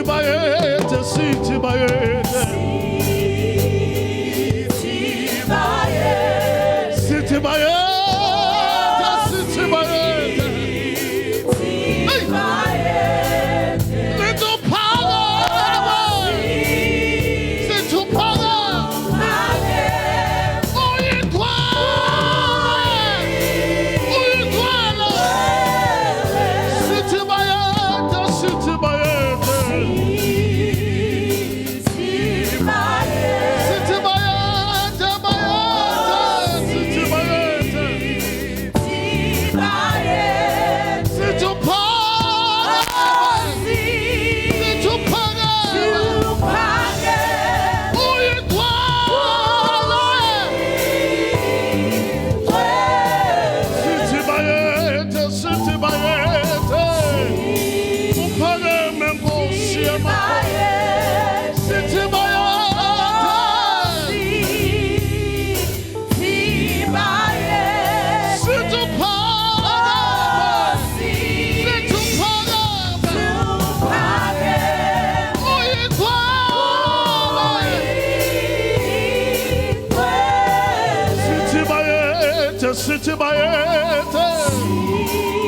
bayede, sithi bayede, sithi bayede. Sithi bayede, sithi bayede,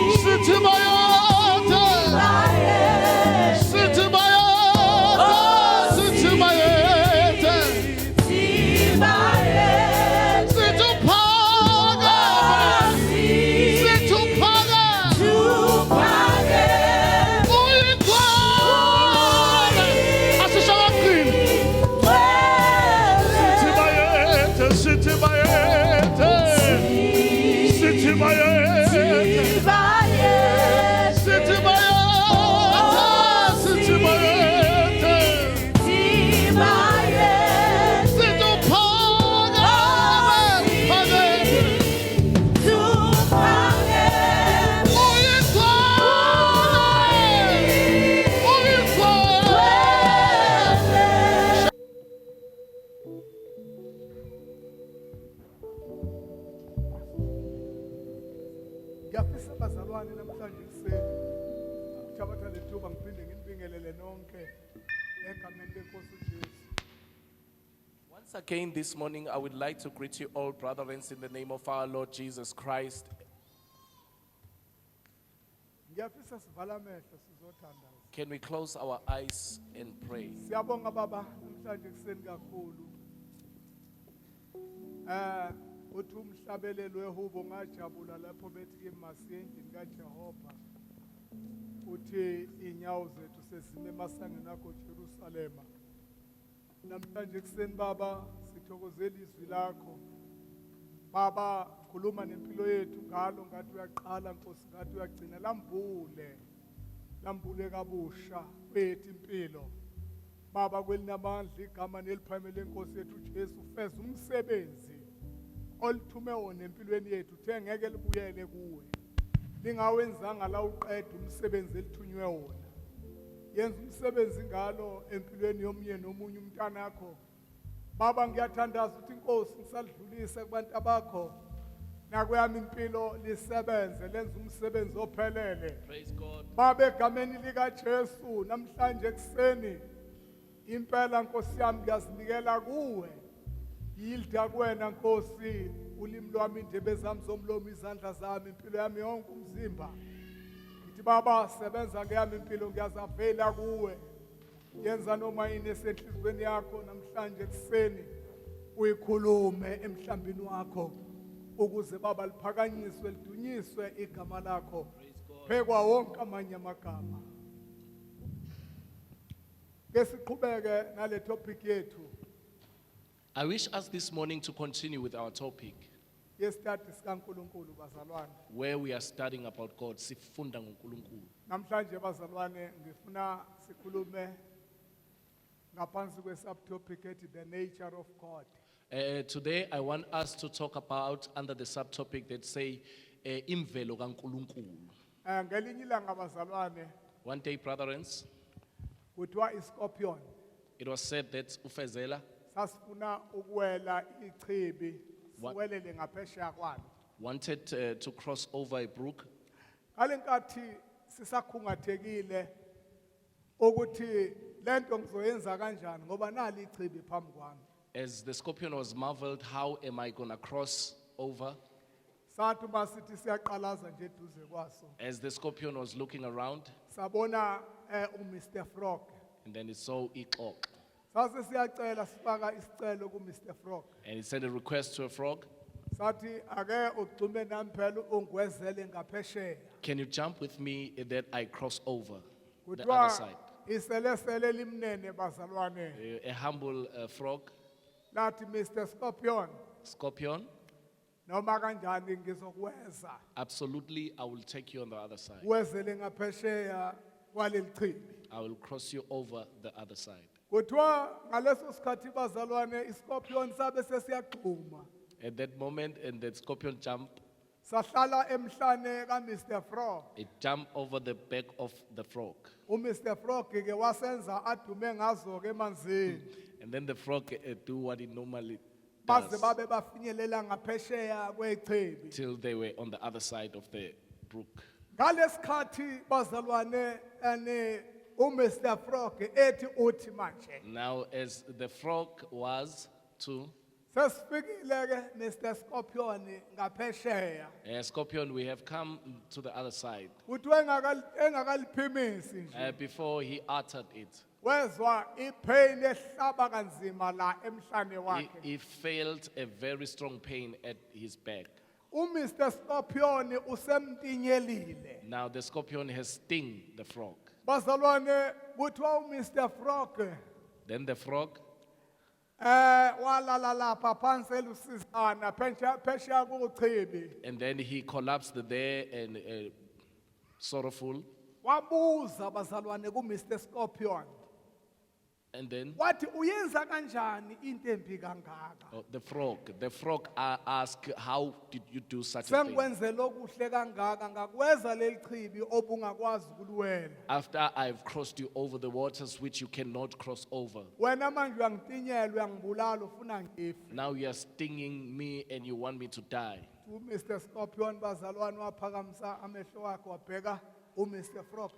sithi bayede, sithi bayede, sithi uphaka, sithi uphaka, uyigcwele, asishaqile. Sithi bayede, sithi bayede. Sithi bayede, sithi bayede, sithi bayede, sithi uphaka, ngiyafisa abazalwane namhlanje kuseni ukuthabatha le thuba ngiphinde nginibingelele nonke egameni lenkosi uJesu. Once again this morning, I would like to greet you all, brethren, in the name of our Lord Jesus Christ. Ngiyafisa sivala amehlo sizothandaza. Can we close our eyes and pray? Siyabonga baba namhlanje kuseni kakhulu. Uthi umhlabelelo wehubo ngajabula lapho bethi ke masendini kaJehova. Uthi inyawo zethu sesime emasangeni akho Jerusalema. Namhlanje kuseni baba sithokozela izwi lakho. Baba khuluma nempilo yethu ngalo ngathi uyaqala Nkosi ngathi uyagcina lambule kabusha kwethu impilo. Baba kwelinamandla igama neliphakeme lenkosi yethu uJesu ufeza umsebenzi olithume wona empilweni yethu uthe ngeke libuyele kuwe. Lingawenzanga la uqeda umsebenzi elithunywe wona. Yenza umsebenzi ngalo empilweni yomunye nomunye umntana wakho. Baba ngiyathandaza ukuthi inkosi ngisadlulise kubantu abakho nakuyami impilo lisebenze lenza umsebenzi ophelele. Praise God. Baba egameni lika Jesu namhlanje kuseni impela Nkosi yami ngiyazinikela kuwe. Yilda kuwena Nkosi ulimi lwami indebe zami zomlomo izandla zami impilo yami yonke umzimba. Ngithi baba sebenza ngeyami impilo ngiyazavela kuwe. Yenza noma yini esenhlizweni yakho namhlanje kuseni uyikhulume emhlambini wakho ukuze baba liphakanyiswe lidunyiswe igama lakho phekwa wonke amanye amagama. Ke siqhubeke nale topic yethu. I wish us this morning to continue with our topic Yesithathu sikaNkulunkulu bazalwane. where we are studying about God. Sifunda ngoNkulunkulu. Namhlanje bazalwane ngifuna sikhulume ngaphansi kwe-subtopic ethi the nature of God. Today I want us to talk about under the subtopic that say imvelo kaNkulunkulu. Ngelinye ilanga bazalwane One day, brethren, kuthiwa iscorpion it was said that ufezela sasifuna ukuwela ichibi What? siwelele ngaphesheya kwalo. wanted to cross over a brook. Ngale nkathi sisakhungathekile ukuthi lento ngizoyenza kanjani ngoba nali ichibi phambi kwami. As the scorpion was marveled, how am I going to cross over? Sathi masithi siyaqalaza nje eduze kwaso. As the scorpion was looking around, Sabona uMr Frog. and then he saw Ikok. Sase siyacela sifaka isicelo kuMr Frog. And he sent a request to a frog. Sathi ake ugcume nami phela ungwezele ngaphesheya. Can you jump with me that I cross over the other Kuthiwa side? iselesele limnene bazalwane. A humble frog, Lathi Mr Scorpion scorpion, noma kanjani ngizokweza. absolutely, I will take you on the other side. Wezele ngaphesheya kwaleli chibi. I will cross you over the other side. Kuthiwa ngaleso sikhathi bazalwane iscorpion sabe sesiyagxuma. At that moment, and the scorpion jumped, Sahlala emhlane kaMr Frog. it jumped over the back of the frog. uMr Frog ke wasenza adume ngazo ke emanzini. And then the frog do what it normally Baze does babe bafinyelela ngaphesheya kwechibi. till they were on the other side of the brook. Ngalesikhathi bazalwane uMr Frog ethi uthi manje. Now, as the frog was to Sesifikile ke Mr Scorpion ngaphesheya. scorpion, we have come to the other side. Kuthiwa engakaliphimisi nje. Before he uttered it, Wezwa ipain ehlaba kanzima la emhlane wakhe. he felt a very strong pain at his back. uMr Scorpion usemtinyelile. Now the scorpion has stung the frog. Bazalwane kuthiwa uMr Frog Then the frog walala lapha phansi elusizana phesheya kuchibi. and then he collapsed there and sorrowful. Wabuza bazalwane kuMr Scorpion. And then Wathi uyenza kanjani into embi kangaka? the frog asked, how did you do such a thing? Sengikwenzela okuhle kangaka ngakweza leli chibi obungakwazi ukulwela. After I've crossed you over the waters which you cannot cross over. Wena manje uyangitinyela uyangibulala ufuna ngife. Now you are stinging me and you want me to die. uMr Scorpion bazalwane waphakamisa amehlo wakhe wabheka uMr Frog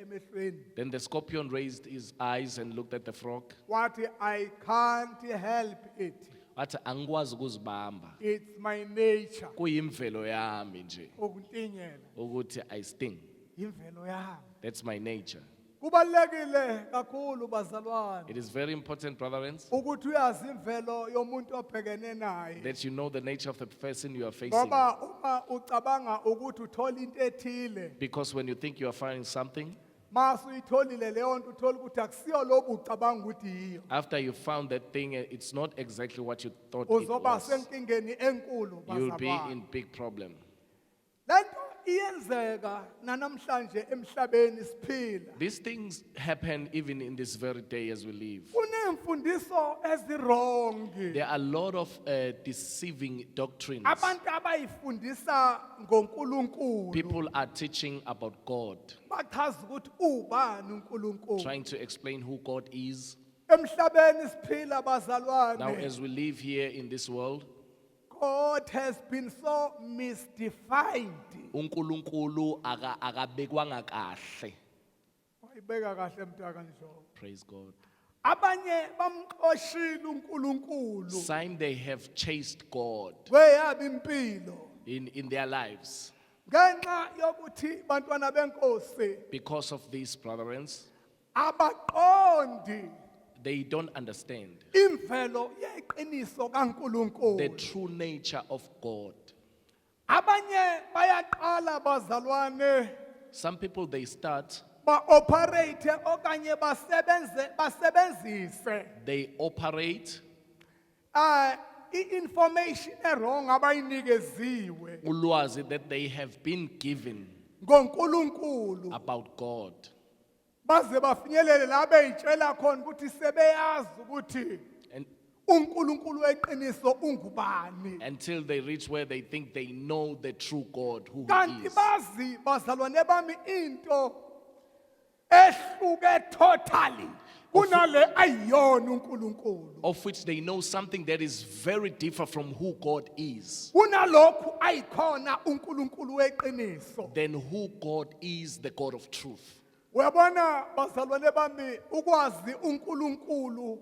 emehlweni. Then the scorpion raised his eyes and looked at the frog. Wathi I can't help it. Wathi angikwazi ukuzibamba. It's my nature. Kuyimvelo yami nje Ukutinyela. ukuthi I sting. Imvelo yami. That's my nature. Kubalekile kakhulu bazalwane. It is very important, brethren, Ukuthi uyazi imvelo yomuntu obhekene naye. that you know the nature of the person you are facing. Ngoba uma ucabanga ukuthi uthola into ethile, Because when you think you are finding something, mase uyitholile leyo nto uthola ukuthi akusiyo lobu ucabanga ukuthi yiyo. after you found that thing, it's not exactly what you thought it Uzoba was. senkingeni enkulu You'll be bazalwane. in big problem. Lento iyenzeka nanamhlanje emhlabeni siphila. These things happen even in this very day as we live. Kunemfundiso ezirong. There are a lot of deceiving doctrines. Abantu abayifundisa ngoNkulunkulu. People are teaching about God, Bachaza ukuthi ubani uNkulunkulu. trying to explain who God is. Emhlabeni siphila Now, bazalwane. as we live here in this world, God has been so misdefined. uNkulunkulu akabekwanga kahle. Wayibeka kahle mntaka njo. Praise God. Abanye bamxoshile uNkulunkulu. Some they have chased God Weyaba impilo. in their lives. Ngenxa yokuthi bantwana benkosi Because of these brethren, abaqondi they don't understand imvelo yeqiniso the kaNkulunkulu. true nature of God. Abanye bayaqala bazalwane Some people they start, ba-operate okanye basebenzise they operate i-information errong abayinikeziwe ulwazi that they have been given ngoNkulunkulu about God. baze bafinyelele la beyitshela khona ukuthi sebeyazi ukuthi And uNkulunkulu weqiniso ungubani. until they reach where they think they know the true God, who He Kanti is. bazi bazalwane bami into ehluke totally kunale ayiyona uNkulunkulu. Of which they know something that is very different from who God is. Kunalokhu ayikhona uNkulunkulu weqiniso. Then who God is, the God of truth. Uyabona bazalwane bami ukwazi uNkulunkulu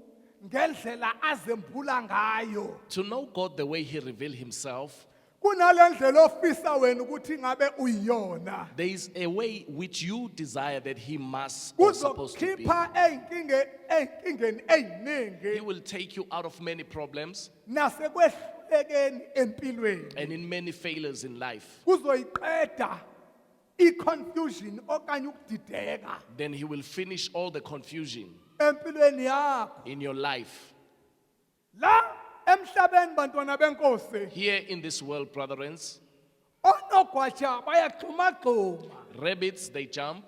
ngendlela azembula ngayo. To know God the way He revealed Himself, Kunalendlela ofisa wena ukuthi ngabe uyiyona. there is a way which you desire that He must or supposed to be. Kuzokhipha ey'nkingeni He ey'ningi will take you out of many problems nasekwehlulekeni empilweni. and in many failures in life. Kuzoyiqeda i-confusion okanye ukudideka Then He will finish all the confusion empilweni yakho. in your life. La emhlabeni bantwana benkosi Here in this world, brethren, onogwaja bayagxumagxuma rabbits, they jump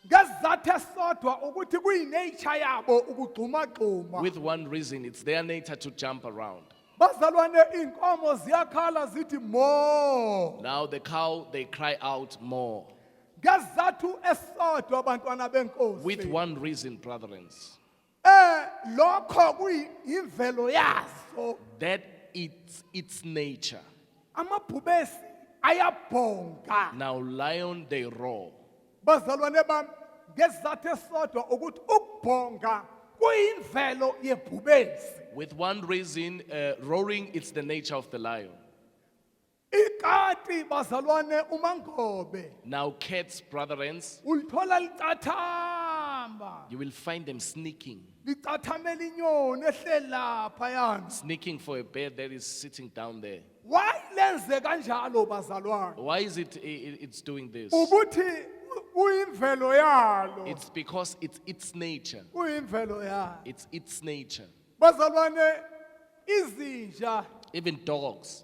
ngesizathu esisodwa ukuthi kuyi-nature yabo ukugxumagxuma. with one reason. It's their nature to jump around. Bazalwane iy'nkomo ziyakhala zithi mo Now the cow, they cry out more. ngesizathu esisodwa bantwana benkosi. With one reason, brethren, Lokho kuyimvelo yazo. that it's its nature. Amabhubesi ayabhonga. Now lion, they roar. Bazalwane bami ngesizathu esisodwa ukuthi ukubhonga kuyimvelo yebhubesi. With one reason, roaring, it's the nature of the lion. Ikati bazalwane umangobe Now cats, brethren, ulithola licathamba. you will find them sneaking. Licathamela inyoni ehleli laphayana. Sneaking for a bear that is sitting down there. Why lenze kanjalo bazalwane? Why is it's doing this? Ukuthi kuyimvelo yalo. It's because it's its nature. Kuyimvelo yalo. It's its nature. Bazalwane izinja Even dogs,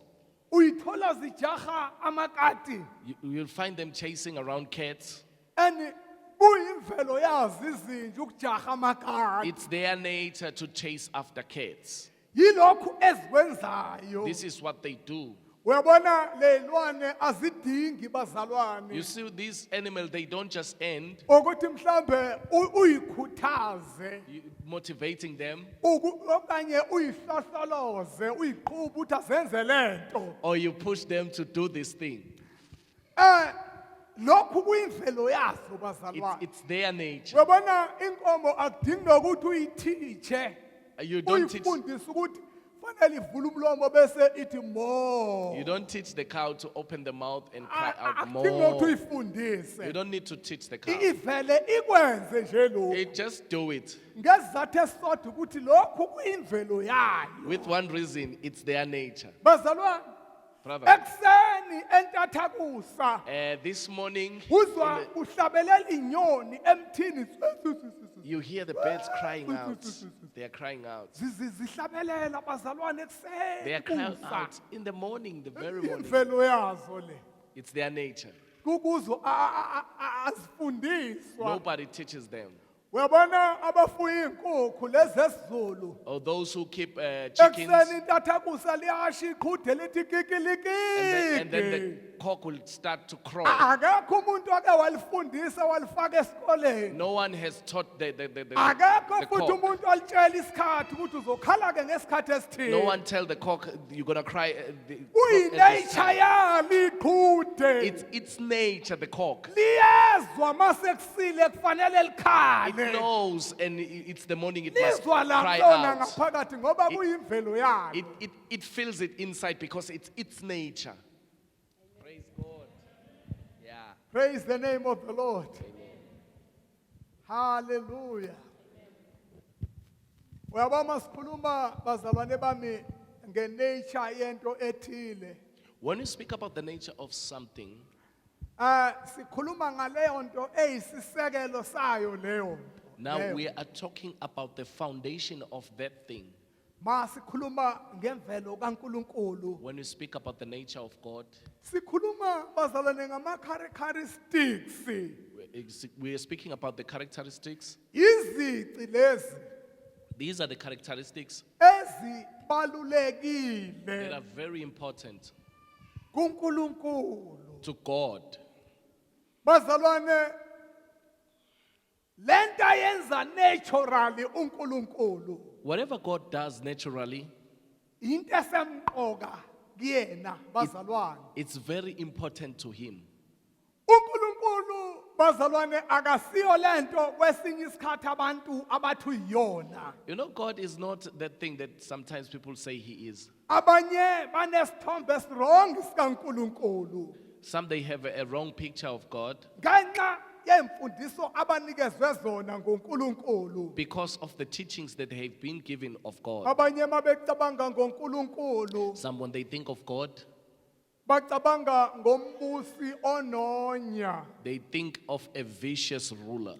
uyithola zijaha amakati you'll find them chasing around cats. and kuyimvelo yazo izinja ukujaha amakati. It's their nature to chase after cats. Yilokhu ezikwenzayo. This is what they do. Uyabona lelwane azidingi bazalwane. You see, these animals, they don't just end Ukuthi mhlambe uyikhuthaze motivating them okanye uyihlohloloze uyiqhube ukuthi azenze lento. or you push them to do this thing. Lokhu kuyimvelo yazo bazalwane. It's their nature. Uyabona inkomo akudingi nokuthi uyithiche. You don't teach. Uyifundise ukuthi fanele ivule umlomo bese ithi mo. You don't teach the cow to open the mouth and cry out Akudingi nokuthi more. uyifundise. You don't need to teach the cow. Ivele ikwenze nje lokhu. It just do it. Ngesizathu esisodwa ukuthi lokhu kuyimvelo yayo. With one reason, it's their nature. Bazalwane Brother, ekuseni entathakusa this morning, uzwa uhlabelela inyoni emthini you hear the birds crying out. They are crying out. zihlabelela bazalwane They are ekuseni crying kusa. out in the morning, the very morning. Imvelo yazo le It's their nature. kukuzo azifundiswa. Nobody teaches them. Uyabona abafuya inkukhu lezi esizulu Or those who keep chickens, ekuseni intathakusa liyasha iqhude lithi and then the kikilikiki. cock will start to crow. Akekho umuntu ake walifundisa walifaka esikoleni. No one has taught the Akekho futhi cock. umuntu alitshela isikhathi ukuthi uzokhala ke ngesikhathi esithile. No one tell the cock you're gonna cry. At this Kuyi-nature time. yalo iqhude. It's its nature, the cock. Liyezwa masekusile kufanele It likhale. knows, and it's the morning it must Lizwa cry lakhona out. ngaphakathi ngoba kuyimvelo yalo. It feels it inside because it's its nature. Praise God. Yeah. Praise the name of the Lord. Hallelujah. Uyabona sikhuluma bazalwane bami ngenature yento ethile. When you speak about the nature of something, Sikhuluma ngaleyo nto eyisisekelo sayo leyo nto. now leyo. we are talking about the foundation of that thing. Ma sikhuluma ngemvelo kaNkuluNkulu. When you speak about the nature of God, Sikhuluma bazalwane ngama characteristics. we are speaking about the characteristics. Izici lezi These are the characteristics ezibalulekile that are very important kuNkulunkulu. to God. Bazalwane lento ayenza naturally uNkulunkulu Whatever God does naturally, into esemqoka kuyena bazalwane. it's very important to Him. uNkulunkulu bazalwane akasiyo lento kwesinye isikhathi abantu abathu yiyona. You know, God is not that thing that sometimes people say He is. Abanye banesithombe esirongi sikaNkulunkulu. Some they have a wrong picture of God Ngenxa yemfundiso abanikezwe zona ngoNkulunkulu. because of the teachings that they have been given of God. Abanye mabecabanga ngoNkulunkulu, Some, when they think of God, bacabanga ngombusi ononya. they think of a vicious ruler.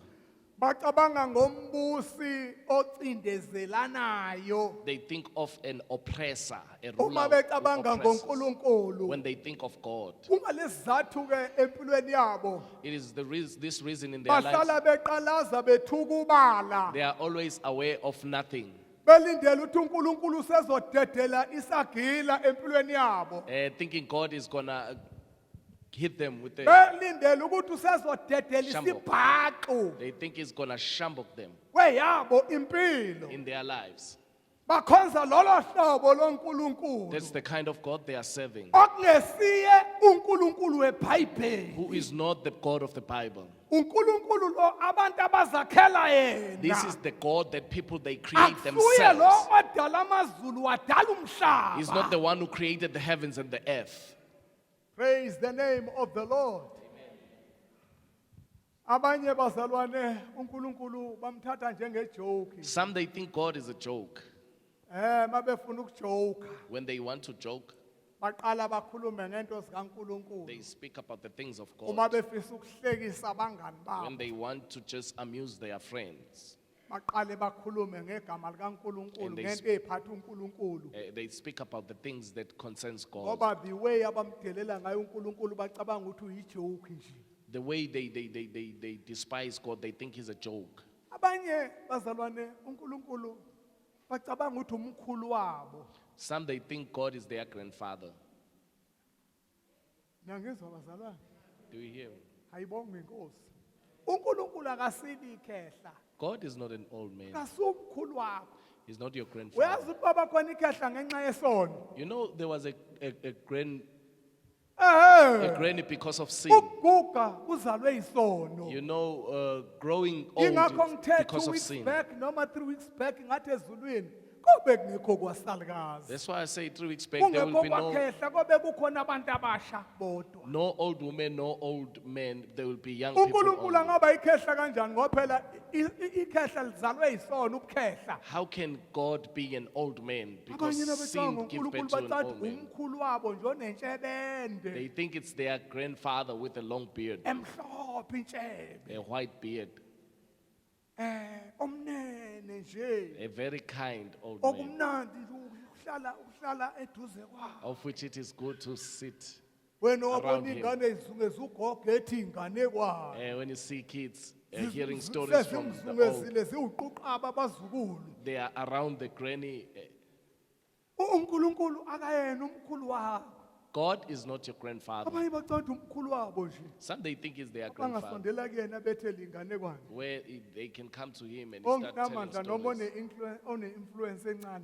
Bacabanga ngombusi ocindezelanayo. They think of an oppressor, a ruler Uma who becabanga oppresses. ngoNkulunkulu, When they think of God, kungalesizathu ke empilweni yabo. it is this reason in their lives Bahlala beqalaza bethukubala. they are always aware of nothing, Belindele ukuthi uNkulunkulu sezodedela isagila empilweni yabo. thinking God is gonna hit them with a. Belindele ukuthi usezodedela Shambo. isibhaqo They think He's gonna shamble them kweyabo impilo. in their lives. Bakhonza lolo hlobo loNkulunkulu. That's the kind of God they are serving, Okungesiye uNkulunkulu weBhayibheli. who is not the God of the Bible. uNkulunkulu lo abantu abazakhela yena. This is the God that people they create Akusuye lo themselves. odala amazulu wadala umhlaba. He's not the one who created the heavens and the earth. Praise the name of the Lord. Abanye bazalwane uNkulunkulu bamthatha njengejoke. Some they think God is a joke. Mabefuna ukujoke, When they want to joke, baqala bakhulume ngento zikaNkulunkulu. they speak about the things of Uma God. befisa ukuhlekisa abangani When babo, they want to just amuse their friends, baqale bakhulume ngegama likaNkulunkulu, And they ngento eziphatha uNkulunkulu. they speak about the things that concerns God. Ngoba the way abamdelela ngayo uNkulunkulu bacabanga ukuthi uyijoke nje. The way they despise God, they think He's a joke. Abanye bazalwane uNkulunkulu bacabanga ukuthi umkhulu wabo. Some they think God is their grandfather. Niyangizwa bazalwane? Do you hear me? Hayibonga inkosi. uNkulunkulu akasili ikhehla. God is not an old man. Kasumkhulu wakho. He's not your grandfather. Uyazi ukuthi baba khona ikhehla ngenxa yesono. You know, there was a Eh. granny because of sin. Ukuguga kuzalwe isono. You know, growing old Ingakho ngithe because 2 of weeks sin. back noma 3 weeks back ngathi ezulwini kobe kungekho kwasalukazi. That's why I say 3 weeks back there will Kungekho be no, kwakhehla kobe kukhona abantu abasha bodwa. no old woman, no old man. There will be young people uNkulunkulu only. angaba ikhehla kanjani ngoba phela ikhehla lizalwe isono ubukhehla. How can God be an old man? Abanye Because nabecanga sin gives uNkulunkulu birth to an bacathi old man. umkhulu wabo nje onentshebende They think it's their grandfather with a long beard, emhlophe intshebe. a white beard, Omnene nje. a very kind old man, Okumnandi uhlala eduze kwawo. of which it is good to sit. Wena Around wabona him. ingane izungeza ugogo ethi ingane kwayo. When you see kids hearing stories from the old, Sezimzungezile ziwuquqaba abazukulu. they are around the granny. uNkulunkulu akayena umkhulu wakho. God is not your grandfather. Abanye bacanda umkhulu wabo nje. Some they think is their grandfather, Bangasondela kuyena bethele ingane kwayo. where they can come to him and start telling Ongenamandla noma stories. one-influence encane.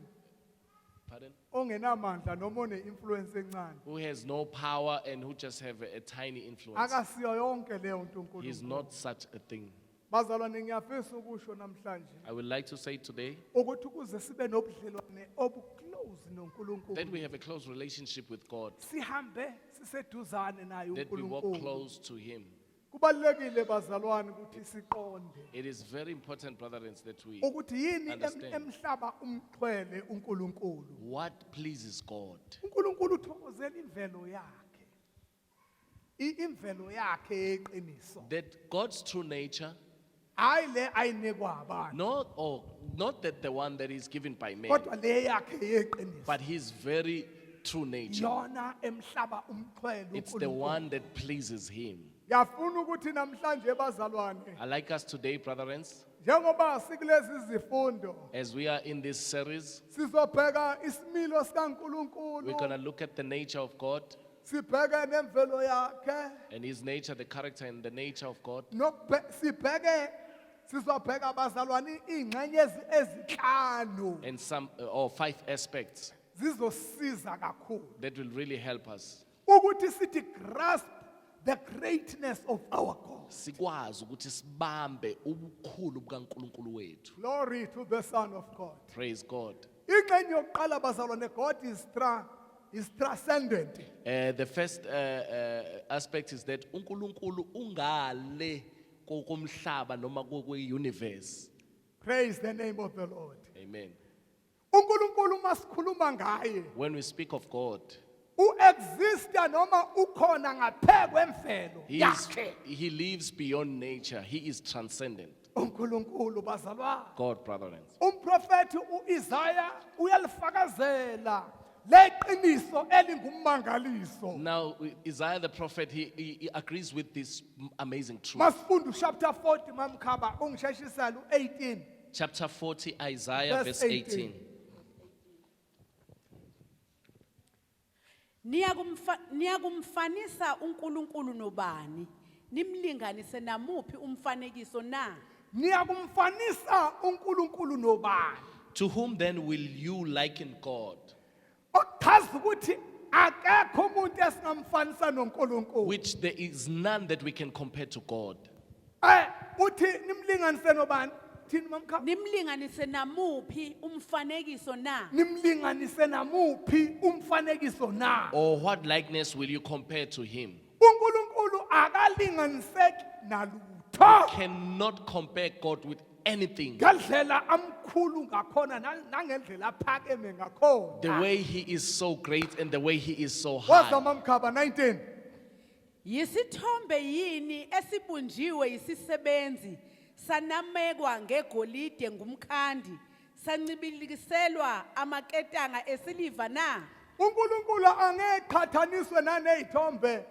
Pardon? Ongenamandla noma one-influence encane. Who has no power and who just have a tiny influence. Akasiyo yonke leyo nto He's uNkulunkulu. not such a thing. Bazalwane ngiyafisa ukusho namhlanje I would like to say today ukuthi ukuze sibe nobudlelwane obuclose that noNkulunkulu. we have a close relationship with God, Sihambe siseduzane naye that we walk uNkulunkulu. close to Him. Kubalekile bazalwane ukuthi siqonde It is very important, brethren, that we ukuthi yini understand. emhlaba umxhwele uNkulunkulu. What pleases God. uNkulunkulu uthokozela imvelo yakhe. Imvelo yakhe yeqiniso. That God's true nature, Hayi le ayinikwa abantu. not that the one that is given by man, Kodwa le yakhe yeqiniso. but His very true nature. Yona emhlaba umxhwele It's the uNkulunkulu. one that pleases Him. Ngiyafuna ukuthi namhlanje bazalwane I like us today, brethren, njengoba sikulezi zifundo as we are in this series, sizobheka isimilo we're sikaNkulunkulu going to look at the nature of God sibheke nemvelo yakhe and His nature, the character and the nature of God. sibheke sizobheka bazalwane ingxenye ezihlanu And some or 5 aspects zizosiza kakhulu that will really help us ukuthi sithi grasp the greatness of our God. sikwazi ukuthi sibambe ubukhulu bukaNkulunkulu wethu. Glory to the Son of God. Praise God. Ingxenye yokuqala bazalwane, God is transcendent. The first aspect is that uNkulunkulu ungale komhlaba noma kwe-universe. Praise the name of the Lord. Amen. uNkulunkulu masikhuluma ngaye, When we speak of God, uexista noma ukhona ngaphe kwemvelo yakhe. He lives beyond nature. He is transcendent. uNkulunkulu bazalwane. God, brethren. Umprofeti uIsaiah uyalifakazela leqiniso elingummangaliso. Now, Isaiah the prophet, he agrees with this amazing truth. Masifunda chapter 40 mamkhaba ungisheshisela u18. Chapter 40, Isaiah, Verse verse 18. Niyakumfanisa uNkulunkulu nobani? Nimlinganise namuphi umfanekiso na? Niyakumfanisa uNkulunkulu nobani? To whom then will you liken God? Okuchaza ukuthi akekho umuntu esingamfanisa noNkulunkulu. Which there is none that we can compare to God. Uthi nimlinganise nobani? Thini mamkhaba? Nimlinganise namuphi umfanekiso na? Nimlinganise namuphi umfanekiso na? Or what likeness will you compare to him? uNkulunkulu akalinganiseki nalutho. Cannot compare God with anything. Ngendlela amkhulu ngakhona nangendlela aphakeme ngakhona. The way he is so great and the way he is so Waza high. mamkhaba 19. Yisithombe yini esibunjiwe yisisebenzi sanamekwa ngegolide ngumkhandi sancibilikiselwa amaketanga esiliva na? uNkulunkulu angeqhathaniswe nanezithombe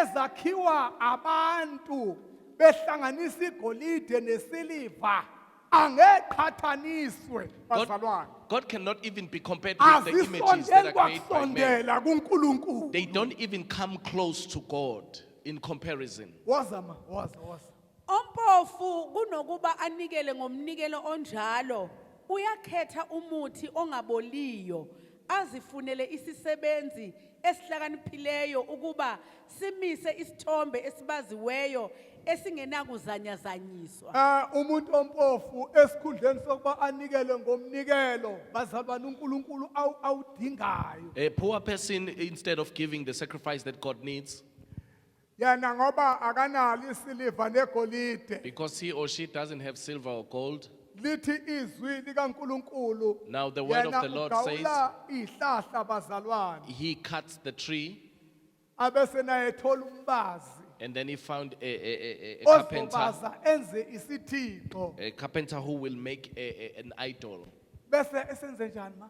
ezakhiwa abantu behlanganisa igolide nesiliva. Angeqhathaniswe bazalwane. God cannot even be compared with the images that Azisondeli are made by men. kwakusondela kuNkulunkulu. They don't even come close to God in comparison. Waza. Ompofu kunokuba anikele ngomnikelo onjalo, uyakhetha umuthi ongaboliyo, azifunele isisebenzi esihlakaniphileyo ukuba simise isithombe esibaziweyo esingenakuzanyazanyiswa. Umuntu ompofu esikhundleni sokuba anikele ngomnikelo bazalwane uNkulunkulu awudingayo. A poor person, instead of giving the sacrifice that God needs, Yena ngoba akanalo isiliva negolide. because he or she doesn't have silver or gold. Lithi izwi likaNkulunkulu. Now the word of the Lord says, ugawula ihlahla bazalwane. he cuts the tree, Abese naye ethola umbazi. and then he found a carpenter, Ozobaza enze isithixo. a carpenter who will make an idol. Bese esenze njani ma?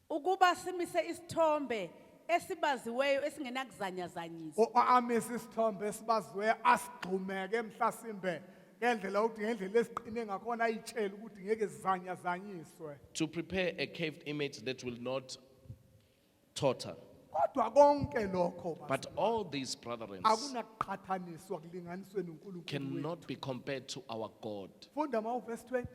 Ukuba simise isithombe esibaziweyo esingenakuzanyazanyiswa. Amisa isithombe esibaziwe asigxumeke emhlasimbe ngendlela ukuthi ngendlela esiqine ngakhona ayitshela ukuthi ngeke zanyazanyiswe. To prepare a caved image that will not totter. Kodwa konke lokho But all these brethren akunakuqhathaniswa kulinganiswe noNkulunkulu. cannot be compared to our God. Funda ma verse 20.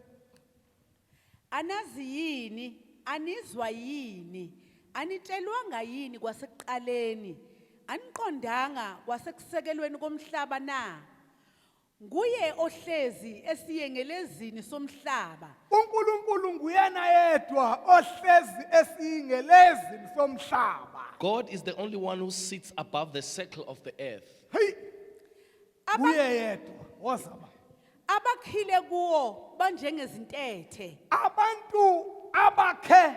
Anazi yini, anizwa yini, anitshelwanga yini kwasekuqaleni, aniqondanga kwasekusekelweni komhlaba na? Nguye ohlezi esiyengelezini somhlaba. uNkulunkulu nguyena yedwa ohlezi esiyingelezini somhlaba. God is the only one who sits above the circle of the earth. Hey, nguye yedwa wozama. Abakhile kuwo banjengezintethe. Abantu abakhe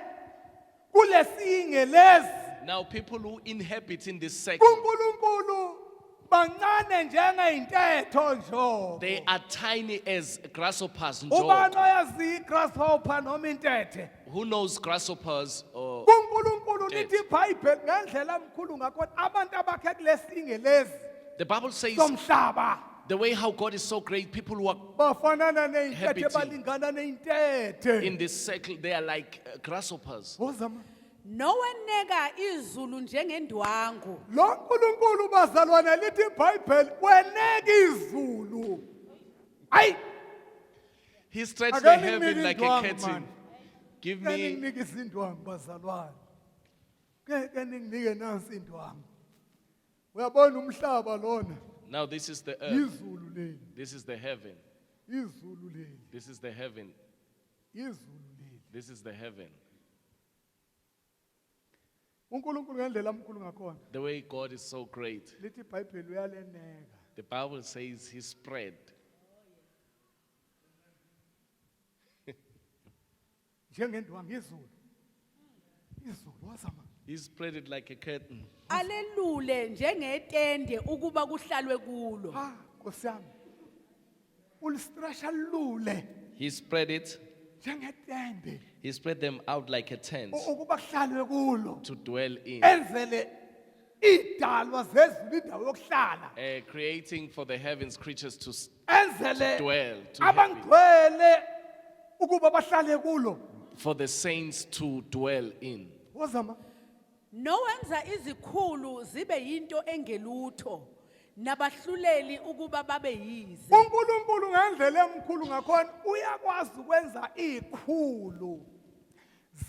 kulesiyingelezi Now people who inhabit in this circle, uNkulunkulu bancane njengeintetho njo. they are tiny as grasshoppers. Ubani oyazi grasshopper noma intethe? Who knows grasshoppers? Or uNkulunkulu Dead. lithi iBhayibheli ngendlela emkhulu ngakhona abantu abakhe kulesiyingelezi the Bible says somhlaba the way how God is so great, people who are bafanana neintethe Habiting. balingana neintethe. in this circle, they are like grasshoppers. Wozama. Noweneka izulu njengendwangu. Lo nkulunkulu bazalwane lithi iBhayibheli weneka izulu. Hayi, He stretched Ake the ninginike heaven like a indwangu, curtain. man. Give ke me, ninginike izindwangu bazalwane. Ke ninginike nansi indwangu. Uyabona umhlaba lona. Now this is the earth. Izulu leli. This is the heaven. Izulu leli. This is the heaven. Izulu leli. This is the heaven. uNkulunkulu ngendlela amkhulu ngakhona. The way God is so great. Lithi iBhayibheli uyaleneka. The Bible says he spread. Njengendwangu izulu. Izulu wazama. He spread it like a curtain. alelule njengetende ukuba kuhlalwe kulo. Ha, Nkosi yami. Ulistrasha lule He spread it. njengetende He spread them out like a tent ukuba kuhlalwe kulo. to dwell in, Enzele idalwa zezulu indawo yokuhlala. creating for the heavens creatures to Enzele dwell, to have it, abangcwele ukuba bahlale kulo. for the saints to dwell in. Wazama. Nowenza izikhulu zibe yinto engelutho nabahluleli ukuba babe yize. uNkulunkulu ngendlela emkhulu ngakhona uyakwazi ukwenza izikhulu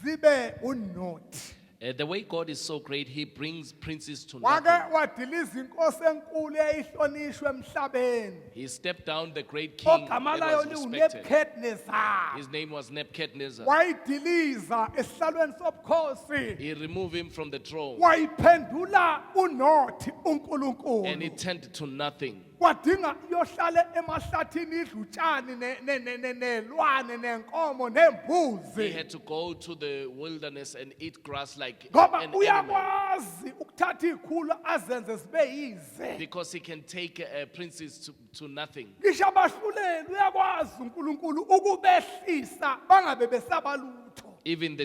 zibe unothi. The way God is so great, he brings princes to Wake nothing. wadiliza inkosi enkulu eyayihlonishwa emhlabeni. He stepped down the great king that Ogama layo was respected. liuNebukadnezar. His name was Nebuchadnezzar. Wayidiliza esihlalweni sobukhosi. He removed him from the throne Wayiphendula unothi and he uNkulunkulu. turned to nothing. Kwadinga yohlale emahlathini idlutshani nelwane nenkomo nembuzi. He had to go to the wilderness and eat grass like Ngoba an animal, uyakwazi ukuthatha izikhulu azenze zibe yize. because he can take princes to nothing. Ngisho abahluleli uyakwazi uNkulunkulu ukubehlisa bangabe besabalutho. Even the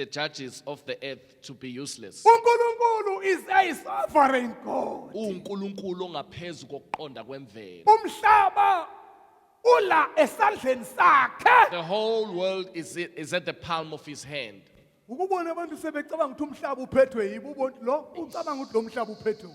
judges of the earth to be useless. uNkulunkulu is a sovereign God. uNkulunkulu ongaphezu kokuqonda kwemvelo. Umhlaba ula esandleni sakhe. The whole world is at the palm of his hand. Ukubona abantu sebecabanga ukuthi umhlaba uphethwe yibo ubona lo ucabanga ukuthi lo mhlaba uphethwe.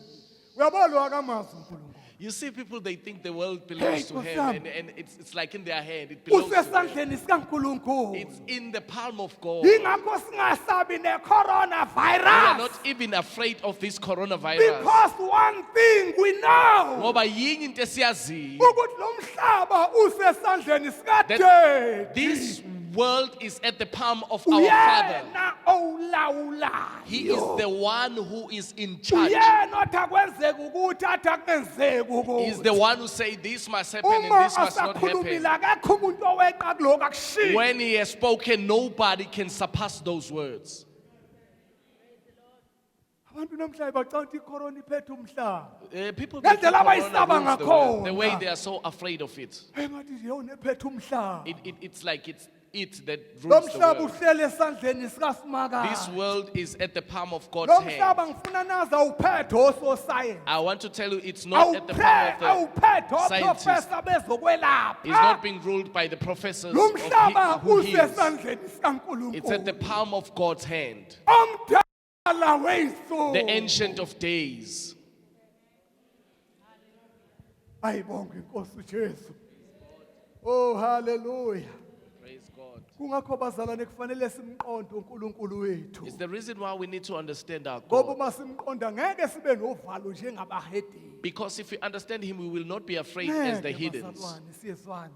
Uyabona lo akamazi uNkulunkulu. You see people, they think the world belongs to Hey, him, Nkosi yami. and it's like in their hand. It belongs to them. Usesandleni sikaNkulunkulu. It's in the palm of God. We Ingakho singasabi are ne-coronavirus. not even afraid of this coronavirus. Because one thing we know. Ngoba yinye into esiyaziyo, ukuthi lo mhlaba usesandleni sikadade. this world is at the palm of our Father. Uyena owulawulayo. He is the one who is in charge. Uyena othi akwenzeke ukuthi athi akenzeki ukuthi. He is the one who say this must happen and Uma this must not asakhulumile happen. akekho umuntu oweqa kuloko akushiye. When he has spoken, nobody can surpass those words. Abantu namhlanje bacanga ukuthi icorona iphethe umhlaba. People Ngendlela think corona abayisaba rules the world, the ngakhona. way they are so afraid of it. Engathi nje yona ephethe umhlaba. It's like it's it that Lo rules the mhlaba world. uhlele esandleni sikaSimakazi. This world is at the palm of God's Lo hand. mhlaba ngifuna nazi awuphethe ososayensi. I want to tell you, it's not at the palm of Awuphethe the scientists. oprofessor bezokwelapha. It's not being ruled by the professors Lo of mhlaba who heals. usesandleni sikaNkulunkulu. It's at the palm of God's hand. Omdala wey'nsuku. The ancient of days. Ayibonge inkosi uJesu. Oh hallelujah. Praise God. Kungakho bazalwane kufanele simqonde uNkulunkulu wethu. It's the reason why we need to understand our Ngoba God. uma simqonda ngeke sibe novalo njengabahedeni. Because if we understand Him, we will not be afraid as the Ngeke heathens. bazalwane siyezwana.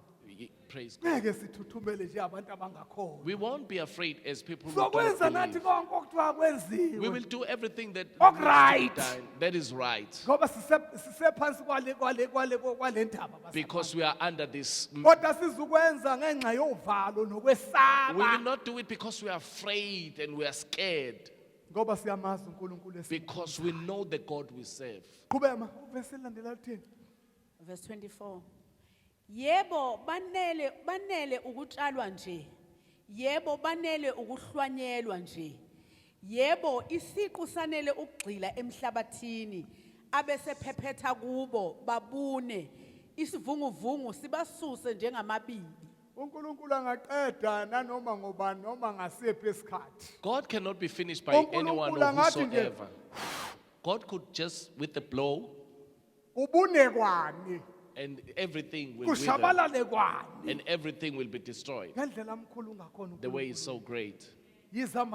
Praise God. Ngeke sithuthumele nje abantu abangakhola. We won't be afraid as people who don't Sokwenza nathi believe. konke okuthiwa We will kwenziwe. do everything that Ok, needs to be right. done. That is right. Ngoba sisephansi kwale ndaba bazalwane. Because we are under this. Kodwa sizukwenza ngenxa yovalo We will nokwesaba. not do it because we are afraid and we are scared. Ngoba siyamazi uNkulunkulu esi. Because we know the God we serve. Qhubeka uvesi landela uthini? Verse 24. Yebo banele ukutshalwa nje. Yebo banele ukuhlwanyelwa nje. Yebo isiqu sanele ukugxila emhlabathini abesephephetha kubo babune isivunguvungu sibasuse njengamabibi. uNkulunkulu angaqeda nanoma ngobani noma ngasiphi isikhathi. God cannot be finished by uNkulunkulu anyone or angathi nje, whosoever. God could just, with the blow, Ubunekwane, and everything will wither, kushabalale kwani. and everything will be destroyed. Ngendlela omkhulu ngakhona The way uNkulunkulu. is so great. Yiza.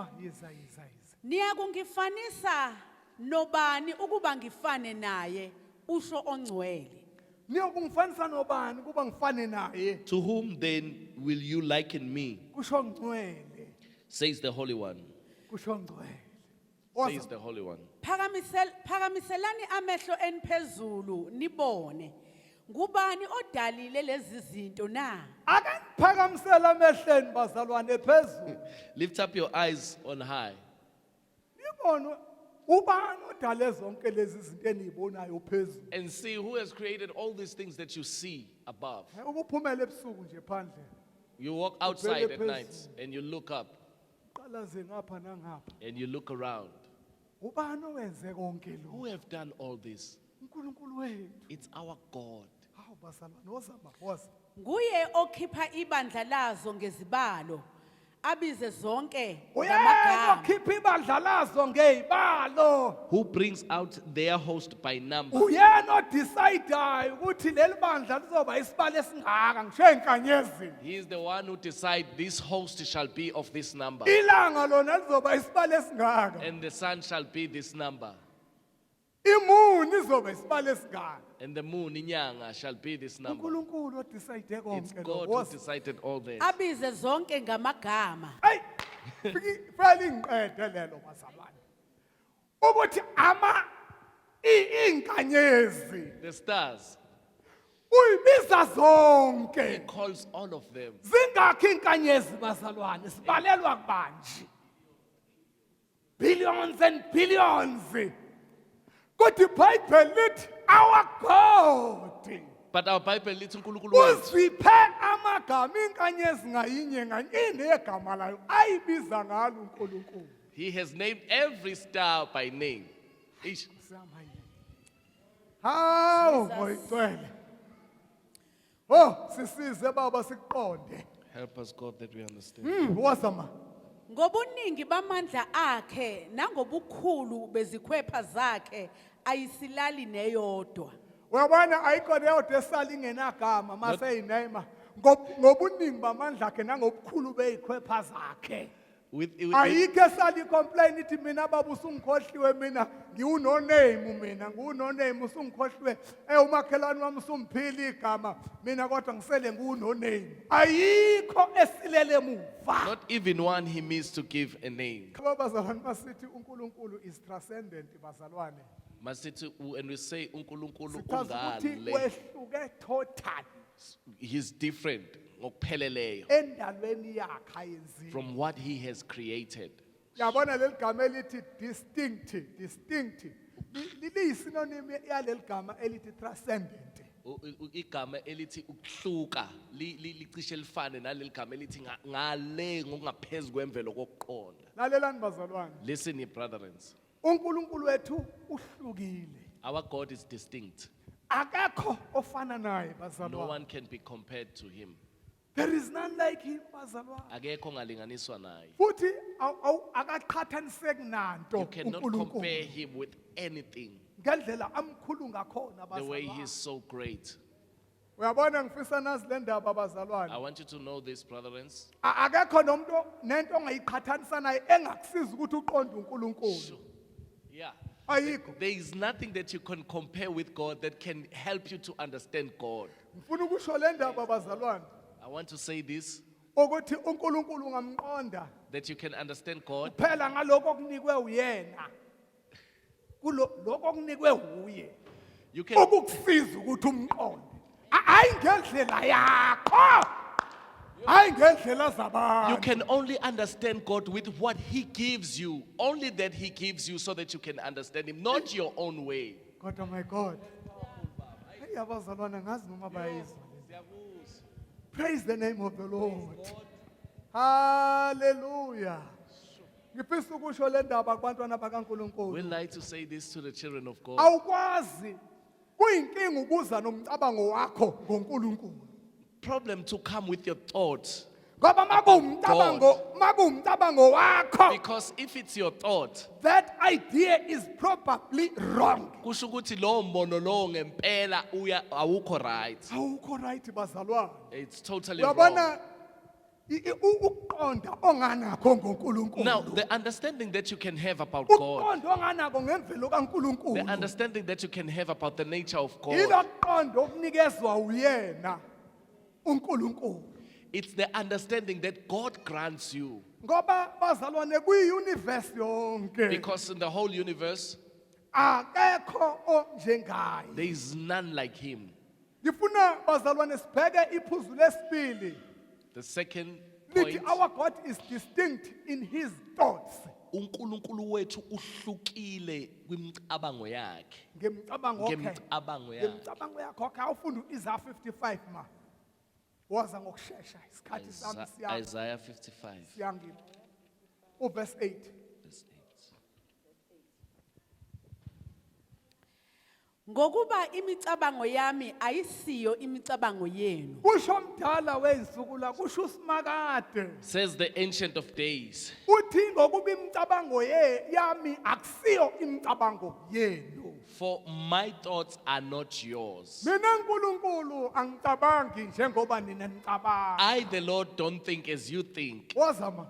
Niyakungifanisa nobani ukuba ngifane naye usho ongcwele. Niyokungifanisa nobani kuba ngifane naye? To whom then will you liken me? Kusho ngcwele, Says the Holy One. kusho ngcwele. Says the Holy One. Phakamiselani amehlo eniphezulu nibone. Ngubani odalile lezi zinto na? Ake ngiphakamisela emehlweni bazalwane phezulu. Lift up your eyes on high Nibone ubani odale zonke lezi zinto enizibonayo phezulu. and see who has created all these things that you see above. Ukuphumela ebusuku nje phandle. You walk outside at phezulu. night and you look up Qalaze ngapha nangapha. and you look around. Ubani owenze konke Who lo? have done all this? uNkulunkulu wethu. It's our God. Hawu bazalwane ozama woza. Nguye okhipha ibandla lazo ngezibalo. Abize zonke Uyena ngamagama. okhipha ibandla lazo ngezibalo. Who brings out their host by number. Uyena odecideayo ukuthi leli bandla lizoba isibalo esingaka ngisho enkanyezini. He is the one who decides this host shall be of this number. Ilanga lona lizoba isibalo esingaka. And the sun shall be this number. Imuni izoba isibalo esingaka. And the moon, inyanga, shall be this number. uNkulunkulu odecide It's konke God lo. who decided all this. Abize zonke ngamagama. Hey, feli ngiqede lelo bazalwane. Ukuthi inkanyezi The stars, uyibiza He zonke. calls all of them. Zingakho inkanyezi bazalwane sibalelwa kubanje. Billions and billions. Kodwa iBhayibheli lithi our God But our Bible, little uNkulunkulu wethu, uziphe amagama inkanyezi ngayinye ngayinye negama layo ayibiza ngalo uNkulunkulu. He has named every star by name. Ish. Hawu moyicwele. Oh sisize baba sikuqonde. Help us, God, that we understand. Wazama. Ngobuningi bamandla akhe nangobukhulu bezikhwepha zakhe ayisilali neyodwa. Uyabona ayikho leyo desali ingenagama maseyinema ngobuningi bamandla akhe nangobukhulu beyikhwepha zakhe. Ayikho esali complain ithi mina baba usungikhohliwe mina ngiwunoname mina ngiwunoname usungikhohliwe umakhelwane wami usumphila igama mina kodwa ngisele ngiwunoname. Ayikho esilele emuva. Not even one he means to give a name. Abazalwane masithi uNkulunkulu is transcendent bazalwane. Masithi, and we say uNkulunkulu Sichaza ukuthi ungale. wehluke total He's different ngokupheleleyo endalweni yakhe ayenzile. from what he has created. Yabona leli gama elithi distinct liyisinonimi yaleli gama elithi transcendent. Igama elithi ukuhluka licishe lifane naleli gama elithi ngale ngokungaphezulu kwemvelo kokuqonda. Lalelani bazalwane. Listen, ye brethren. uNkulunkulu wethu uhlukile. Our God is distinct. Akekho ofana naye No bazalwane. one can be compared to him. There is none like him bazalwane. Akekho ngalinganiswa naye. Futhi akaqhathaniseki nanto You cannot compare uNkulunkulu. him with anything. Ngendlela amkhulu ngakhona The way he bazalwane. is so great. Uyabona ngifisa nazi le ndaba I bazalwane. want you to know this, brethren. Akekho nomuntu nento ongayiqhathanisa naye engakusiza ukuthi uqonde uNkulunkulu. Yeah. Ayikho. There is nothing that you can compare with God that can help you to understand God. Ngifuna ukusho le ndaba bazalwane I want to say this, ukuthi uNkulunkulu ungamqonda that you can understand God phela ngaloko okunikwe uyena. Lokho okunikwe uye. You can Ukukusiza ukuthi umqonde. Hayi ngendlela yakho. Hayi ngendlela zabantu. you can only understand God with what he gives you. Only that he gives you so that you can understand him, not your own way. Kodwa my God. Hey abazalwane ngazi noma bayizwa. Praise the name of the Lord. Hallelujah. Ngifisa ukusho le ndaba kubantwana We bakaNkulunkulu. like to say this to the children of God. Awukwazi kuyinkinga ukuza nomcabango wakho ngoNkulunkulu. Problem to come with your thoughts. Ngoba makuwumcabango wakho, Because if it's your thought, that idea is probably wrong. kusho ukuthi lowo mbono lowo ngempela awukho right. Awukho right bazalwane. It's totally wrong. Uyabona ukuqonda onganakho ngoNkulunkulu. Now, the understanding that you can have about God, Ukuqonda onganakho ngemvelo the kaNkulunkulu. understanding that you can have about the nature of God, Yilo qondo okunikezwa uyena uNkulunkulu. it's the understanding that God grants you. Ngoba bazalwane kwi-universe yonke Because in the whole universe, akekho onjengaye. there is none like Him. Ngifuna bazalwane sibheke iphuzu lesibili. The second Lithi point, our God is distinct in his thoughts. uNkulunkulu wethu uhlukile kwimicabango yakhe. Ngemicabango okay. Ngemicabango yakhe. Ngemicabango yakho okay awufunda Isaiah 55 ma. Waza ngokusheshsha isikhathi sami Isaiah 55, siyangipha. Uverse 8. verse 8. Ngokuba imicabango yami ayisiyo imicabango yenu. Kusho mdala weinsuku la kusho usimakade. Says the Ancient of Days, Uthi ngokuba imicabango yami akusiyo imicabango yenu. for my thoughts are not yours. Mina uNkulunkulu angicabangi njengoba nina nicabanga. I, the Lord, don't think as you think. Wazama.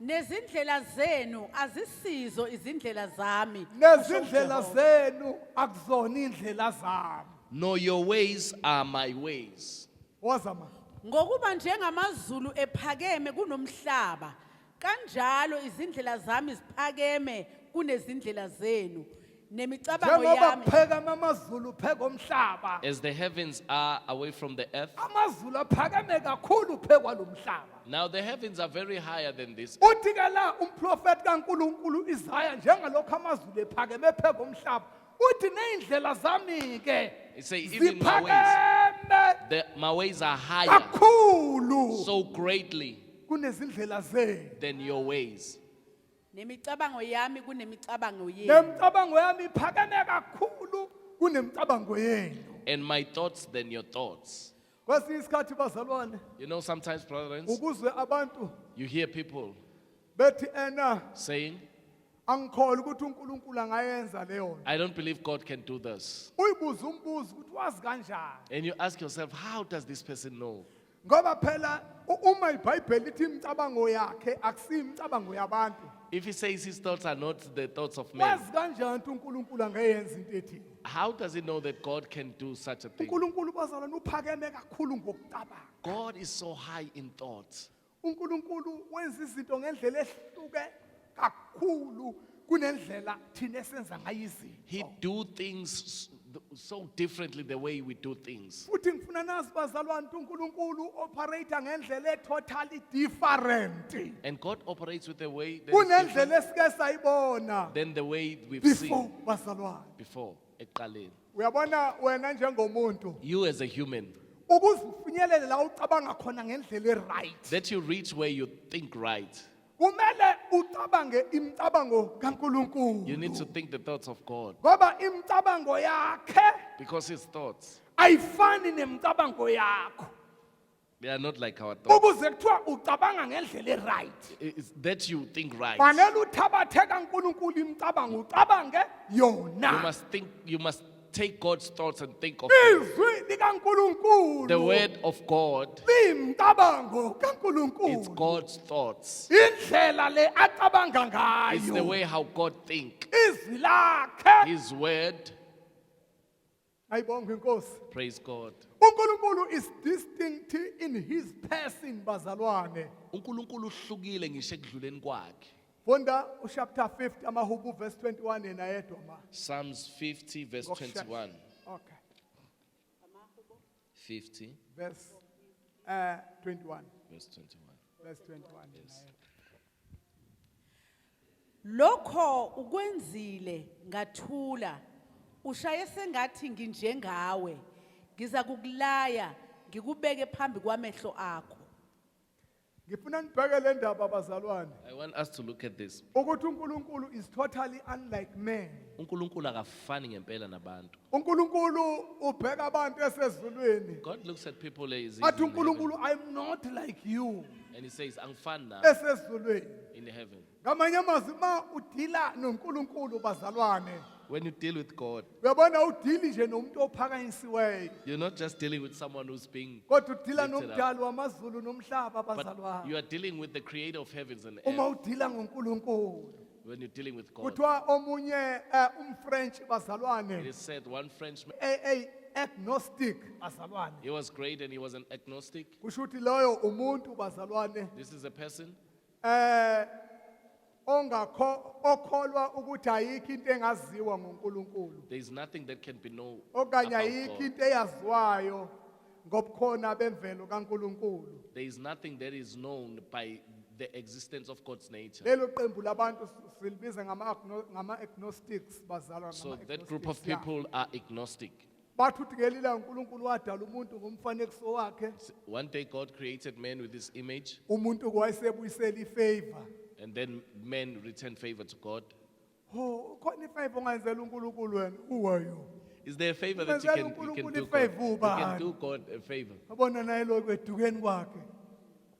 Nezindlela zenu azisizo izindlela zami. Nezindlela zenu akuzona indlela zami. No, your ways are my ways. Wazama. Ngokuba njengamazulu ephakeme kunomhlaba, kanjalo izindlela zami ziphakeme kunezindlela zenu. Nemicabango Njengoba yami kuphekama amazulu pheka umhlaba. As the heavens are away from the earth, Amazulu aphakame kakhulu phekwa lo mhlaba. now the heavens are very higher than this. Uthi ke la umprofeti kaNkulunkulu Isaiah njengalokho amazulu ephakeme pheka umhlaba. Uthi neindlela zami ke It says, even my ways, ziphakeme my ways are higher, kakhulu so greatly kunezindlela zenu. than your ways. nemicabango yami kunemicabango yenu. Nemicabango yami iphakeme kakhulu kunemicabango yenu. And my thoughts than your thoughts. Kwesinye isikhathi bazalwane You know, sometimes, brethren, ukuzwe abantu you hear people bethi ena saying, angikholwa ukuthi uNkulunkulu angayenza leyo. I don't believe God can do this. Uyibuza umbuzo ukuthi wazi kanjani? And you ask yourself, how does this person know? Ngoba phela uma iBhayibheli lithi imicabango yakhe akusiyo imicabango yabantu. If he says his thoughts are not the thoughts of men, Wazi kanjani ukuthi uNkulunkulu angayenza into ethini? how does he know that God can do such a thing? uNkulunkulu bazalwane uphakeme kakhulu ngokucabanga. God is so high in thoughts. uNkulunkulu wenza izinto ngendlela ehluke kakhulu kunendlela thina esenza ngayo izinto. He do things so differently the way we do things. Futhi ngifuna nazi bazalwane ukuthi uNkulunkulu operate ngendlela totally different. And God operates with a way that is different Kunendlela esike sayibona than the way we've before seen bazalwane. before. ekuqaleni. Uyabona wena njengomuntu You as a human, ukuzifinyelele la ucabanga khona ngendlela eright. that you reach where you think right, Kumele ucabange imicabango kaNkulunkulu. you need to think the thoughts of God. Ngoba imicabango yakhe Because his thoughts, ayifani nemicabango yakho. they are not like our thoughts. Ukuze kuthiwa ucabanga ngendlela eright. It's that you think right. Fanele uthabathe kaNkulunkulu imicabango ucabange yona. You must take God's thoughts and think of them. Izwi likaNkulunkulu. The word of God, liyimicabango kaNkulunkulu. it's God's thoughts. Indlela le acabanga It's the ngayo. way how God thinks. Izwi lakhe. His word, Ayibonge inkosi. praise God. uNkulunkulu is distinct in his person bazalwane. uNkulunkulu uhlukile ngisho ekudluleni kwakhe. Funda chapter 50 amaHubo verse 21 yena yedwa ma. Psalms 50 verse 21. Okay. 50 Verse 21. verse 21. Verse 21 yena yedwa. Lokho ukwenzile ngathula. Ushaye sengathi nginjengawe. Ngiza kukulaya, ngikubeke phambi kwamehlo akho. Ngifuna nibheke le ndaba bazalwane. I want us to look at this. Ukuthi uNkulunkulu is totally unlike man. uNkulunkulu akafani ngempela nabantu. uNkulunkulu ubheka abantu esezulwini. God looks at people as Athi uNkulunkulu I'm not like you and he says, angifani nawe esezulwini. in heaven. Ngamanye amazwi ma udila noNkulunkulu bazalwane When you deal with God, uyabona udili nje nomuntu ophakanyisiweyo you're not just dealing with someone who's being, kodwa udila Lifted up. nomdali wamazulu nomhlaba but bazalwane you are dealing with the creator of heavens and uma earth udila ngoNkulunkulu when you're dealing with God. kuthiwa omunye umfrench It bazalwane is said one Frenchman, agnostic bazalwane he was great and he was an agnostic. kusho ukuthi loyo umuntu bazalwane This is a person okholwa ukuthi ayikho into engaziwa ngoNkulunkulu there is nothing that can be known okanye about ayikho God. into eyaziwayo ngobukhona bemvelo kaNkulunkulu There is nothing that is known by the existence of God's nature. lelo qembu labantu silibiza ngama agnostics bazalwa So that group of people are agnostic. bathi uthi ngelila uNkulunkulu wadala umuntu ngomfanekiso wakhe One day God created man with his image, umuntu kwayesebuyisela ifavor and then men returned favor to God. ho khona ifavor ongayenzela uNkulunkulu wena uwayo Is there a favor that Umenzela you can uNkulunkulu do God? ifavor You ubani? can do God a favor. abona naye lo kwedukeni kwakhe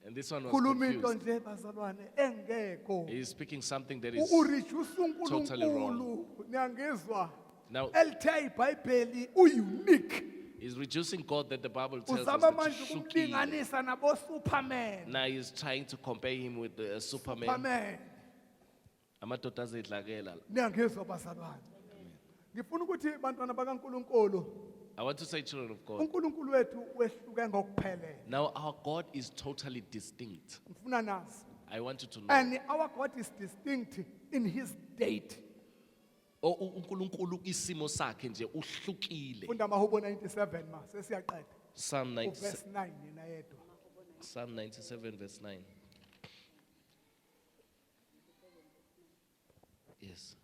And this one was khuluma into confused. nje bazalwane engekho He is speaking something that is ureduce totally uNkulunkulu niyangizwa now elithe iBhayibheli unique he's reducing God that the Bible tells us uzama that manje uhlukile. ukumlinganisa nabo Superman Now he's trying to compare him with the Superman. Superman Amadoda azidlakela. niyangizwa bazalwane ngifuna ukuthi bantwana bakaNkulunkulu I want to say, children of God, uNkulunkulu wethu wehluke ngokuphelele now our God is totally distinct. ngifuna nazi I want you to know. and our God is distinct in his date uNkulunkulu isimo sakhe nje uhlukile. funda mahubo 97 ma sesiyaqeda Psalm uverse 9 yena yedwa Psalm 97 verse 9. Yes.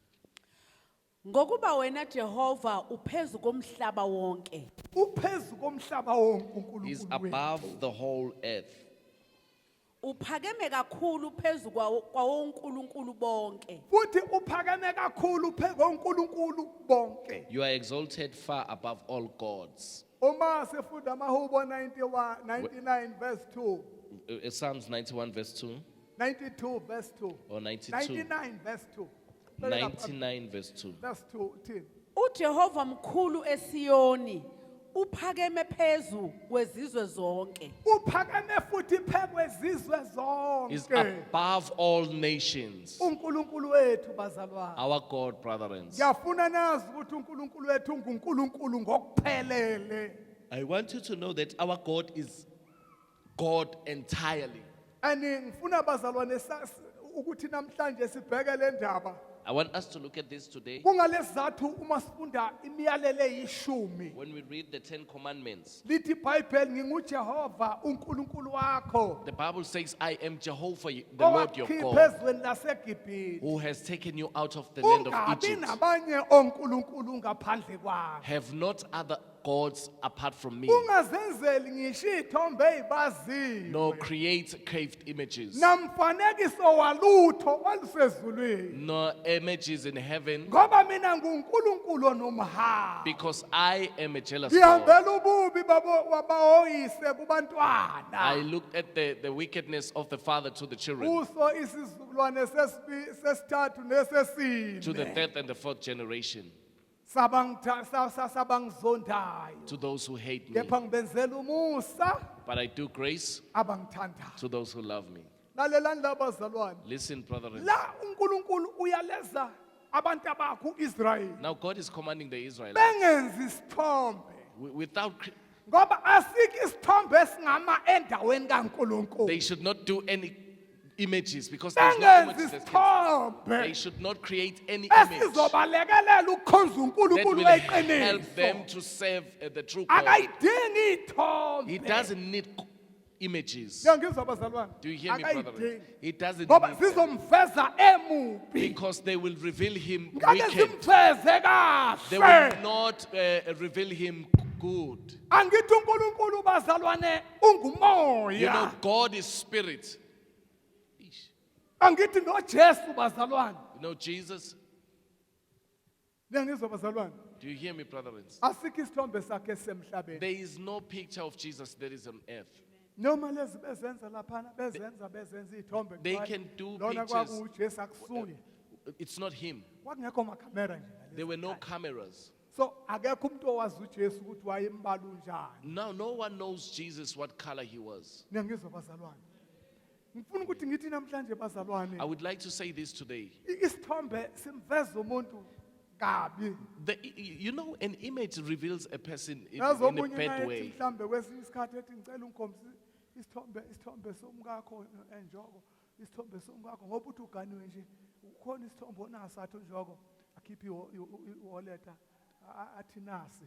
ngokuba wena Jehova uphezu komhlaba wonke uphezulu komhlaba wonke He's uNkulunkulu wethu above the whole earth. uphakeme kakhulu phezu kwawonkulunkulu bonke futhi uphakeme kakhulu phezu koNkulunkulu bonke You are exalted far above all gods. uma sifunda mahubo 99 verse 2 Psalms 91 verse 2 92 verse 2 or 92. 99 verse 2 99 verse 2. verse 2 uthini uJehova mkhulu eSiyoni uphakeme phezu kwezizwe zonke uphakeme futhi phekwe izizwe Is zonke above all nations. uNkulunkulu wethu bazalwane Our God, brethren. ngiyafuna nazi ukuthi uNkulunkulu wethu unguNkulunkulu ngokuphelele I want you to know that our God is God entirely. and ngifuna bazalwane ukuthi namhlanje sibheke le ndaba I want us to look at this today. kungalezathu uma sifunda imiyalelo eyishumi When we read the 10 Commandments, lithi iBhayibheli nginguJehova uNkulunkulu wakho the Bible says, I am Jehovah, the Lord your owakhipha God, ezweni laseGibhithe who has taken you out of the land of ungabi Egypt. nabanye onkulunkulu ngaphandle kwakho Have not other gods apart from me, ungazenzeli ngisho iy'thombe ey'baziwe nor create carved images, namfanekiso walutho olusezulwini nor images in heaven, ngoba mina nguNkulunkulu onomhawu because I am a jealous God. ngihambela ububi baboyise I kubantwana looked at the wickedness of the father to the children, kuso isizukulwane sesithathu to the nesesine third and the fourth generation, sabangizondayo to those who hate me. kepha ngibenzela umusa But I do grace abangithandayo to those who love me. lalelani labazalwane Listen, brethren. la uNkulunkulu uyaleza abantu abakho uIsrael Now God is commanding the Israelites bengenzi isithombe without, ngoba asikho isithombe esingama endaweni kaNkulunkulu they should not do any images because there's no bengenzi images that can, they isithombe should not create any image esizobalekelela ukukhonza that uNkulunkulu will help them weqiniso to serve the true God. akayidingi ithombe He doesn't need images. ngiyangizwa bazalwane Do you hear me, brethren? akayidingi He doesn't ngoba need them sizomfeza emubi because they will reveal him ngeke wicked. simfeze They kahle will not reveal him good. angithi uNkulunkulu bazalwane You ungumoya know, God is spirit. angithi noJesu bazalwane You know, Jesus. ngiyangizwa bazalwane Do you hear me, brethren? asikho isithombe sakhe semhlabeni There is no picture of Jesus that is on earth. noma lezi bezenza laphana bezenza iy'thombe They kuqala. can do lona pictures. kwakuJesu akusuye It's not him. Kwakungekho makhamera nje ngalesi There were no sikhathi. cameras. So akekho umuntu owazi uJesu ukuthi wayembala unjani. Now no one knows Jesus what color he was. Niyangizwa bazalwane. Ngifuna ukuthi ngithi namhlanje bazalwane. I would like to say this today. Isithombe simveza umuntu kabi. You know, an image reveals a person in Nazo a omunye bad naye way. mhlambe kwesinye isikhathi ethi ngicela ungikhombise isithombe somkakho enjoko, isithombe somkakho ngoba uthi uganiwe nje. Ukhona isithombe onasathi njoko akhiphe iwallet athi nasi.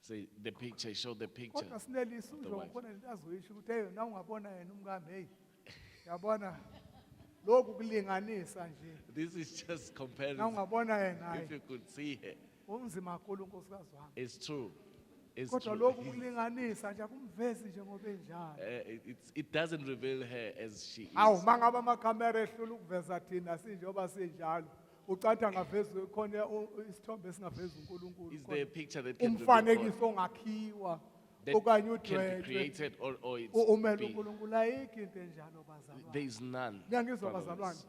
Say the picture, show the picture. Kodwa sinelisa wife. njoko khona lento azoyisho ukuthi hey na ungabona yena umkami hey. Yabona lokhu kulinganisa nje. This is just Na comparison. ungabona yena If you could see her, unzima kakhulu unkosikazi wami. it's true. It's Kodwa true. lokhu kulinganisa nje akumvezi nje ngoba enjalo. It doesn't reveal her as she Awu is. mangaba amakhamera ehlula ukuveza thina sinjengoba sinjalo. Ucatha ngaveza khona isithombe esingaveza uNkulunkulu. Is there a picture that can reveal God, Umfanekiso ongakhiwa that okanye can be udwetshwe. created or it's Umele be? uNkulunkulu ayikho into enjalo bazalwane. There is none. Niyangizwa followers. bazalwane.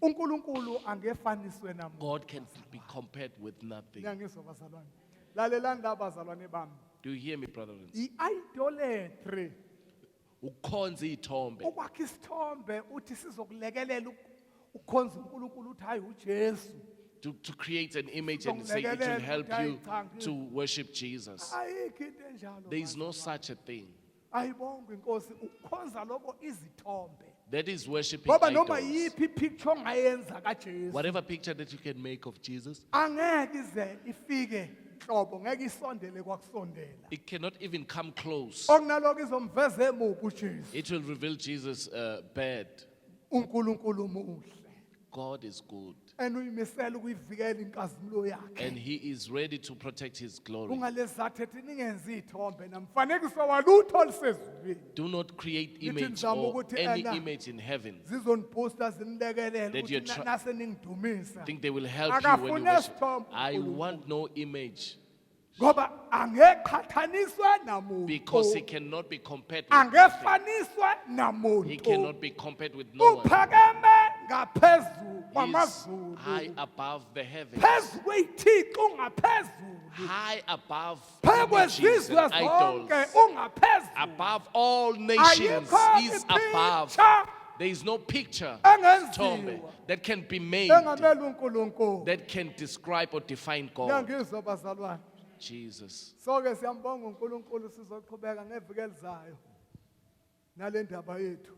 uNkulunkulu angefaniswe namuntu. God can be compared with nothing. Niyangizwa bazalwane. Lalelani la bazalwane bami. Do you hear me, brothers? I-idolatry Ukhonza ithombe. ukwakha isithombe uthi sizokulekelela ukhonza uNkulunkulu uthi hayi uJesu. To create an image and say it will help you to worship Jesus. Ayikho into enjalo. There is no bazalwane. such a thing. Ayibongwe inkosi ukhonza lokho izithombe. That is worshiping Ngoba noma idols. yiphi picture ongayenza kaJesu. Whatever picture that you can make of Jesus, Angeke ize ifike hlobo ngeke isondele kwakusondela. it cannot even come close. Okunaloko izomveza emubi uJesu. It will reveal Jesus bad. uNkulunkulu muhle. God is good. And uyimisela ukuyivikela inkazimulo yakhe. And he is ready to protect his glory. Ungalezathe ethi ningenzi ithombe namfanekiso walutho olusezulwini. Do not create Nithi image nizama or ukuthi any ena image in heaven. Zizonibooster zinilekelele That you're ukuthi nase ningidumisa. Think they will help you when you Akafune worship. sithombe I uNkulunkulu. want no image Ngoba angeqhathaniswe namuntu. because he cannot be compared with nothing. Angefaniswe He namuntu. cannot be compared with no one. Uphakeme ngaphezu He is kwamazulu. high above the heavens, Phezu kweyithixo ungaphezulu. high above Phezu images kwezizwe and zonke idols, ungaphezulu. above all nations. Ayikho He's above. ipicture There is no picture engenziwa tombe, that can be made engamele uNkulunkulu. that can describe or define God. Ngiyangizwa bazalwane. Jesus. So-ke siyambonga uNkulunkulu sizoqhubeka ngeviki elizayo nale ndaba yethu.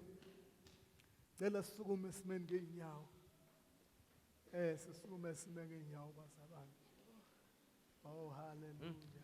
Cela sisukume esimeni ngeenyawo. Sisukume esimeni ngeenyawo bazalwane. Oh hallelujah.